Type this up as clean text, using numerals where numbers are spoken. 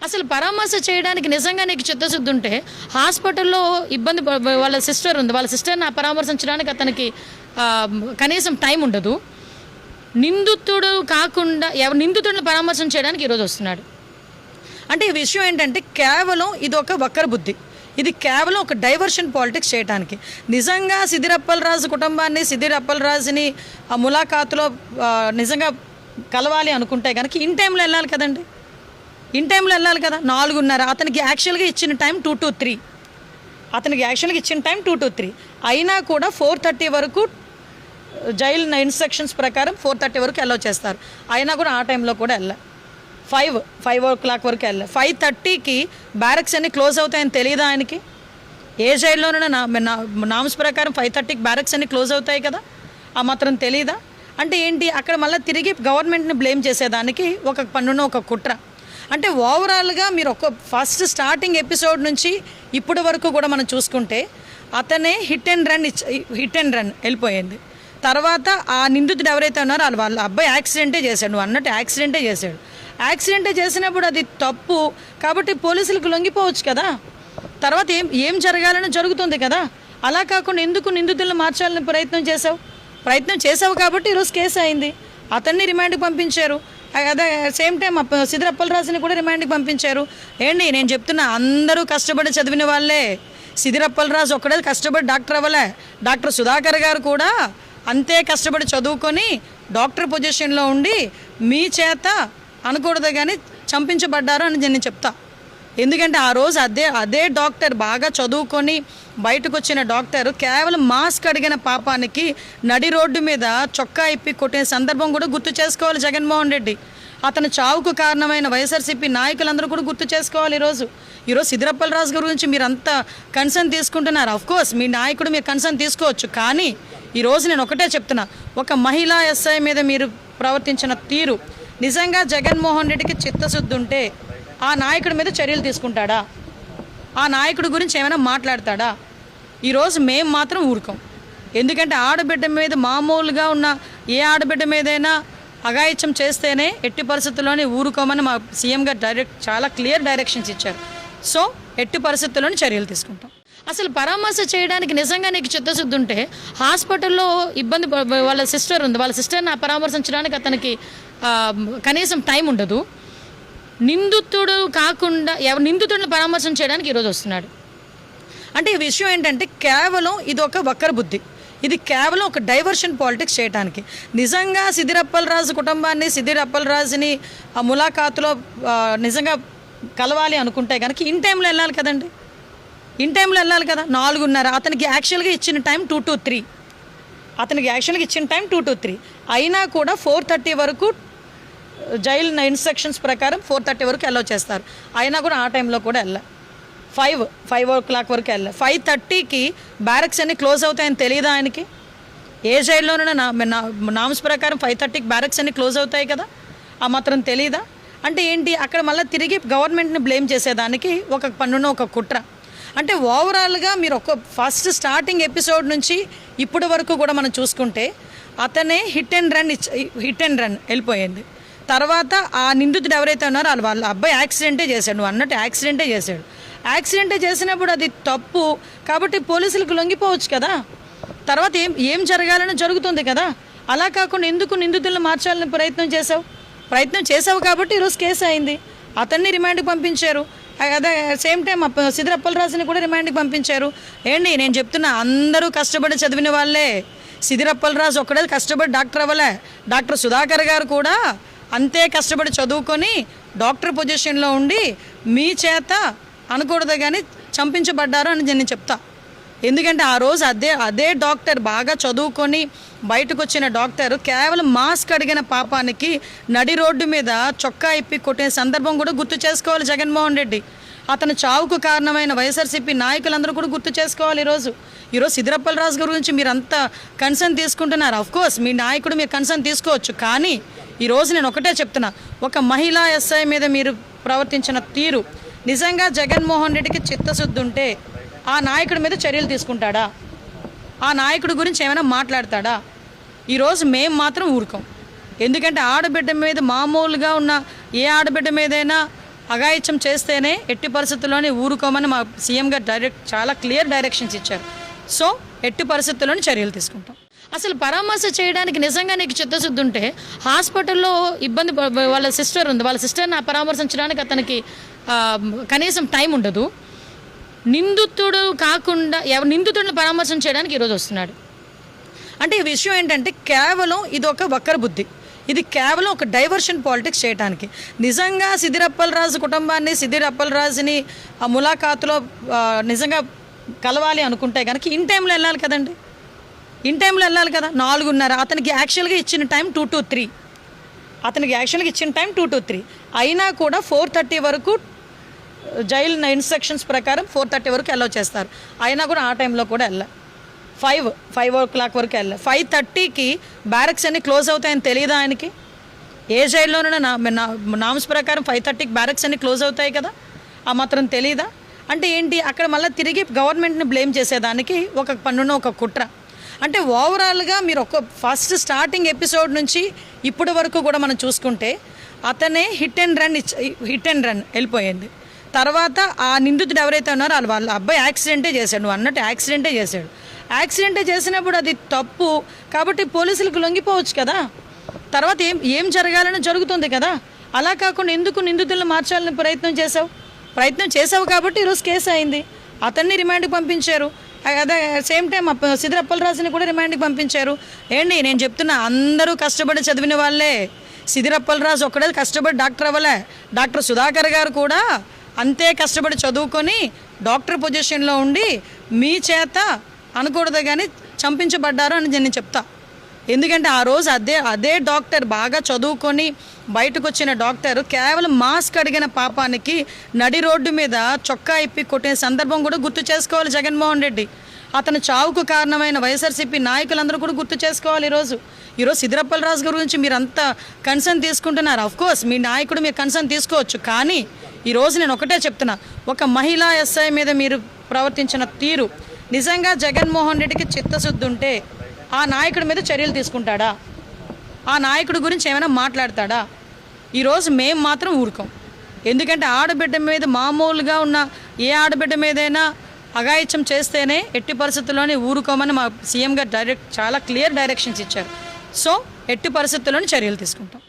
అసలు పరామర్శ చేయడానికి నిజంగా నీకు చిత్తశుద్ధి ఉంటే హాస్పిటల్లో ఇబ్బంది వాళ్ళ సిస్టర్ ఉంది, వాళ్ళ సిస్టర్ని పరామర్శించడానికి అతనికి కనీసం టైం ఉండదు. నిందితుడు కాకుండా నిందితుడిని పరామర్శం చేయడానికి ఈరోజు వస్తున్నాడు. అంటే ఈ విషయం ఏంటంటే కేవలం ఇది ఒక వక్ర బుద్ధి, ఇది కేవలం ఒక డైవర్షన్ పాలిటిక్స్ చేయడానికి. నిజంగా సిద్దిర్ అప్పలరాజు కుటుంబాన్ని, సిద్దిర్ అప్పలరాజుని ఆ ములాఖాతులో నిజంగా కలవాలి అనుకుంటే కనుక ఇన్ టైంలో వెళ్ళాలి కదండి, ఇన్ టైంలో వెళ్ళాలి కదా. 4:30 అతనికి యాక్చువల్గా ఇచ్చిన టైం 2 to 3, అతనికి యాక్చువల్గా ఇచ్చిన టైం 2 to 3 అయినా కూడా 4:30 వరకు జైలు ఇన్స్ట్రక్షన్స్ ప్రకారం 4:30 వరకు అలౌ చేస్తారు. అయినా కూడా ఆ టైంలో కూడా వెళ్ళా 5 o'clock వరకు వెళ్ళా. 5:30కి బ్యారక్స్ అన్ని క్లోజ్ అవుతాయని తెలియదా ఆయనకి? ఏ జైల్లోనైనా నామ్స్ ప్రకారం 5:30కి బ్యారక్స్ అన్ని క్లోజ్ అవుతాయి కదా, ఆ మాత్రం తెలియదా? అంటే ఏంటి, అక్కడ మళ్ళీ తిరిగి గవర్నమెంట్ని బ్లేమ్ చేసేదానికి ఒక పన్నున ఒక కుట్ర. అంటే ఓవరాల్గా మీరు ఒక ఫస్ట్ స్టార్టింగ్ ఎపిసోడ్ నుంచి ఇప్పటి వరకు కూడా మనం చూసుకుంటే అతనే హిట్ అండ్ రన్ వెళ్ళిపోయింది. తర్వాత ఆ నిందితుడు ఎవరైతే ఉన్నారో వాళ్ళ అబ్బాయి యాక్సిడెంటే చేశాడు, నువ్వు అన్నట్టు యాక్సిడెంటే చేసినప్పుడు అది తప్పు కాబట్టి పోలీసులకు లొంగిపోవచ్చు కదా. తర్వాత ఏం జరగాలని జరుగుతుంది కదా. అలా కాకుండా ఎందుకు నిందితులను మార్చాలని ప్రయత్నం చేసావు కాబట్టి ఈరోజు కేసు అయింది. అతన్ని రిమాండ్కి పంపించారు. అదే సేమ్ టైం సిద్దిర్ అప్పలరాజుని కూడా రిమాండ్కి పంపించారు. ఏంటి నేను చెప్తున్నా, అందరూ కష్టపడి చదివిన వాళ్ళే. సిద్దిర్ అప్పలరాజు ఒక్కడే కష్టపడి డాక్టర్ అవ్వలే, డాక్టర్ సుధాకర్ గారు కూడా అంతే కష్టపడి చదువుకొని డాక్టర్ పొజిషన్లో ఉండి మీ చేత అనకూడదు కానీ చంపించబడ్డారు అని నేను చెప్తా. ఎందుకంటే ఆ రోజు అదే డాక్టర్ బాగా చదువుకొని బయటకు వచ్చిన డాక్టర్ కేవలం మాస్క్ అడిగిన పాపానికి నడి రోడ్డు మీద చొక్కా ఇప్పి కొట్టిన సందర్భం కూడా గుర్తు చేసుకోవాలి జగన్మోహన్ రెడ్డి. అతని చావుకు కారణమైన వైఎస్ఆర్సీపీ నాయకులందరూ కూడా గుర్తు చేసుకోవాలి. ఈరోజు సిద్దిర్ అప్పలరాజు గురించి మీరు అంత కన్సర్న్ తీసుకుంటున్నారు. అఫ్కోర్స్ మీ నాయకుడు మీరు కన్సర్న్ తీసుకోవచ్చు, కానీ ఈరోజు నేను ఒకటే చెప్తున్నా, ఒక మహిళా ఎస్ఐ మీద మీరు ప్రవర్తించిన తీరు నిజంగా జగన్మోహన్ రెడ్డికి చిత్తశుద్ధి ఉంటే ఆ నాయకుడి మీద చర్యలు తీసుకుంటాడా? ఆ నాయకుడి గురించి ఏమైనా మాట్లాడతాడా? ఈరోజు మేము మాత్రం ఊరుకోం. ఎందుకంటే ఆడబిడ్డ మీద మామూలుగా ఉన్న ఏ ఆడబిడ్డ మీదైనా అఘాయిత్యం చేస్తేనే ఎట్టి పరిస్థితుల్లోనే ఊరుకోమని మా సీఎం గారు చాలా క్లియర్ డైరెక్షన్స్ ఇచ్చారు. సో ఎట్టి పరిస్థితుల్లోనే చర్యలు తీసుకుంటాం. అసలు పరామర్శ చేయడానికి నిజంగా నీకు చిత్తశుద్ధి ఉంటే హాస్పిటల్లో ఇబ్బంది వాళ్ళ సిస్టర్ ఉంది, వాళ్ళ సిస్టర్ని పరామర్శించడానికి అతనికి కనీసం టైం ఉండదు. నిందితుడు కాకుండా నిందితుడిని పరామర్శం చేయడానికి ఈరోజు వస్తున్నాడు. అంటే ఈ విషయం ఏంటంటే కేవలం ఇది ఒక వక్ర బుద్ధి, ఇది కేవలం ఒక డైవర్షన్ పాలిటిక్స్ చేయడానికి. నిజంగా సిద్దిర్ అప్పలరాజు కుటుంబాన్ని, సిద్దిర్ అప్పలరాజుని ఆ ములాఖాతులో నిజంగా కలవాలి అనుకుంటే కనుక ఇన్ టైంలో వెళ్ళాలి కదండి, ఇన్ టైంలో వెళ్ళాలి కదా. 4:30 అతనికి యాక్చువల్గా ఇచ్చిన టైం 2 to 3, అతనికి యాక్చువల్గా ఇచ్చిన టైం 2 to 3 అయినా కూడా 4:30 వరకు జైలు ఇన్స్ట్రక్షన్స్ ప్రకారం 4:30 వరకు అలౌ చేస్తారు. అయినా కూడా ఆ టైంలో కూడా వెళ్ళా 5 o'clock వరకు వెళ్ళా. 5:30కి బ్యారక్స్ అన్ని క్లోజ్ అవుతాయని తెలియదా ఆయనకి? ఏ జైల్లోనైనా నామ్స్ ప్రకారం 5:30కి బ్యారక్స్ అన్ని క్లోజ్ అవుతాయి కదా, ఆ మాత్రం తెలియదా? అంటే ఏంటి, అక్కడ మళ్ళీ తిరిగి గవర్నమెంట్ని బ్లేమ్ చేసేదానికి ఒక పన్నున ఒక కుట్ర. అంటే ఓవరాల్గా మీరు ఒక ఫస్ట్ స్టార్టింగ్ ఎపిసోడ్ నుంచి ఇప్పటి వరకు కూడా మనం చూసుకుంటే అతనే హిట్ అండ్ రన్ వెళ్ళిపోయింది. తర్వాత ఆ నిందితుడు ఎవరైతే ఉన్నారో వాళ్ళ అబ్బాయి యాక్సిడెంటే చేశాడు, నువ్వు అన్నట్టు యాక్సిడెంటే చేసినప్పుడు అది తప్పు కాబట్టి పోలీసులకు లొంగిపోవచ్చు కదా. తర్వాత ఏం జరగాలని జరుగుతుంది కదా. అలా కాకుండా ఎందుకు నిందితులను మార్చాలని ప్రయత్నం చేసావు కాబట్టి ఈరోజు కేసు అయింది. అతన్ని రిమాండ్కి పంపించారు. అదే సేమ్ టైం సిద్దిర్ అప్పలరాజుని కూడా రిమాండ్కి పంపించారు. ఏంటి నేను చెప్తున్నా, అందరూ కష్టపడి చదివిన వాళ్ళే. సిద్దిర్ అప్పలరాజు ఒక్కడే కష్టపడి డాక్టర్ అవ్వలే, డాక్టర్ సుధాకర్ గారు కూడా అంతే కష్టపడి చదువుకొని డాక్టర్ పొజిషన్లో ఉండి మీ చేత అనకూడదు కానీ చంపించబడ్డారు అని నేను చెప్తా. ఎందుకంటే ఆ రోజు అదే డాక్టర్ బాగా చదువుకొని బయటకు వచ్చిన డాక్టర్ కేవలం మాస్క్ అడిగిన పాపానికి నడి రోడ్డు మీద చొక్కా ఇప్పి కొట్టిన సందర్భం కూడా గుర్తు చేసుకోవాలి జగన్మోహన్ రెడ్డి. అతని చావుకు కారణమైన వైఎస్ఆర్సీపీ నాయకులందరూ కూడా గుర్తు చేసుకోవాలి. ఈరోజు సిద్దిర్ అప్పలరాజు గురించి మీరు అంత కన్సర్న్ తీసుకుంటున్నారు. అఫ్కోర్స్ మీ నాయకుడు మీరు కన్సర్న్ తీసుకోవచ్చు, కానీ ఈరోజు నేను ఒకటే చెప్తున్నా, ఒక మహిళా ఎస్ఐ మీద మీరు ప్రవర్తించిన తీరు నిజంగా జగన్మోహన్ రెడ్డికి చిత్తశుద్ధి ఉంటే ఆ నాయకుడి మీద చర్యలు తీసుకుంటాడా? ఆ నాయకుడి గురించి ఏమైనా మాట్లాడతాడా? ఈరోజు మేము మాత్రం ఊరుకోం. ఎందుకంటే ఆడబిడ్డ మీద మామూలుగా ఉన్న ఏ ఆడబిడ్డ మీదైనా అఘాయిత్యం చేస్తేనే ఎట్టి పరిస్థితుల్లోనే ఊరుకోమని మా సీఎం గారు చాలా క్లియర్ డైరెక్షన్స్ ఇచ్చారు. సో ఎట్టి పరిస్థితుల్లోనే చర్యలు తీసుకుంటాం. అసలు పరామర్శ చేయడానికి నిజంగా నీకు చిత్తశుద్ధి ఉంటే హాస్పిటల్లో ఇబ్బంది వాళ్ళ సిస్టర్ ఉంది, వాళ్ళ సిస్టర్ని పరామర్శించడానికి అతనికి కనీసం టైం ఉండదు. నిందితుడు కాకుండా నిందితుడిని పరామర్శం చేయడానికి ఈరోజు వస్తున్నాడు. అంటే ఈ విషయం ఏంటంటే కేవలం ఇది ఒక వక్ర బుద్ధి, ఇది కేవలం ఒక డైవర్షన్ పాలిటిక్స్ చేయడానికి. నిజంగా సిద్దిర్ అప్పలరాజు కుటుంబాన్ని, సిద్దిర్ అప్పలరాజుని ఆ ములాఖాతులో నిజంగా కలవాలి అనుకుంటే కనుక ఇన్ టైంలో వెళ్ళాలి కదండి, ఇన్ టైంలో వెళ్ళాలి కదా. 4:30 అతనికి యాక్చువల్గా ఇచ్చిన టైం 2 to 3, అతనికి యాక్చువల్గా ఇచ్చిన టైం 2 to 3 అయినా కూడా 4:30 వరకు జైలు ఇన్స్ట్రక్షన్స్ ప్రకారం 4:30 వరకు అలౌ చేస్తారు. అయినా కూడా ఆ టైంలో కూడా వెళ్ళాలి. 5 o'clock వరకు వెళ్ళాలి. 5:30కి బ్యారక్స్ అన్ని క్లోజ్ అవుతాయని తెలియదా ఆయనకి? ఏ జైల్లోనైనా నామ్స్ ప్రకారం 5:30కి బ్యారక్స్ అన్ని క్లోజ్ అవుతాయి కదా, ఆ మాత్రం తెలియదా? అంటే ఏంటి, అక్కడ మళ్ళీ తిరిగి గవర్నమెంట్ని బ్లేమ్ చేసేదానికి ఒక పన్నున ఒక కుట్ర. అంటే ఓవరాల్గా మీరు ఒక ఫస్ట్ స్టార్టింగ్ ఎపిసోడ్ నుంచి ఇప్పటి వరకు కూడా మనం చూసుకుంటే అతనే హిట్ అండ్ రన్ వెళ్ళిపోయింది. తర్వాత ఆ నిందితుడు ఎవరైతే ఉన్నారో వాళ్ళ అబ్బాయి యాక్సిడెంటే చేశాడు, నువ్వు అన్నట్టు యాక్సిడెంటే చేసినప్పుడు అది తప్పు కాబట్టి పోలీసులకు లొంగిపోవచ్చు కదా. తర్వాత ఏం జరగాలని జరుగుతుంది కదా. అలా కాకుండా ఎందుకు నిందితులను మార్చాలని ప్రయత్నం చేసావు కాబట్టి ఈరోజు కేసు అయింది. అతన్ని రిమాండ్కి పంపించారు. అదే సేమ్ టైం సిద్దిర్ అప్పలరాజుని కూడా రిమాండ్కి పంపించారు. ఏంటి నేను చెప్తున్నా, అందరూ కష్టపడి చదివిన వాళ్ళే. సిద్దిర్ అప్పలరాజు ఒక్కడే కష్టపడి డాక్టర్ అవ్వలే, డాక్టర్ సుధాకర్ గారు కూడా అంతే కష్టపడి చదువుకొని డాక్టర్ పొజిషన్లో ఉండి మీ చేత అనకూడదు కానీ చంపించబడ్డారు అని నేను చెప్తా. ఎందుకంటే ఆ రోజు అదే డాక్టర్ బాగా చదువుకొని బయటకు వచ్చిన డాక్టర్ కేవలం మాస్క్ అడిగిన పాపానికి నడి రోడ్డు మీద చొక్కా ఇప్పి కొట్టిన సందర్భం కూడా గుర్తు చేసుకోవాలి జగన్మోహన్ రెడ్డి. అతను చావుకు కారణమైన వైఎస్ఆర్సీపీ నాయకులందరూ కూడా గుర్తు చేసుకోవాలి. ఈరోజు సిద్దిర్ అప్పలరాజు గురించి మీరు అంత కన్సర్న్ తీసుకుంటున్నారు. అఫ్కోర్స్ మీ నాయకుడు మీరు కన్సర్న్ తీసుకోవచ్చు, కానీ ఈరోజు నేను ఒకటే చెప్తున్నా, ఒక మహిళా ఎస్ఐ మీద మీరు ప్రవర్తించిన తీరు నిజంగా జగన్మోహన్ రెడ్డికి చిత్తశుద్ధి ఉంటే ఆ నాయకుడి మీద చర్యలు తీసుకుంటాడా? ఆ నాయకుడి గురించి ఏమైనా మాట్లాడతాడా? ఈరోజు మేము మాత్రం ఊరుకోం. ఎందుకంటే ఆడబిడ్డ మీద మామూలుగా ఉన్న ఏ ఆడబిడ్డ మీదైనా అఘాయిత్యం చేస్తేనే ఎట్టి పరిస్థితుల్లోనే ఊరుకోమని మా సీఎం గారు చాలా క్లియర్ డైరెక్షన్స్ ఇచ్చారు. సో ఎట్టి పరిస్థితుల్లోనే చర్యలు తీసుకుంటాం.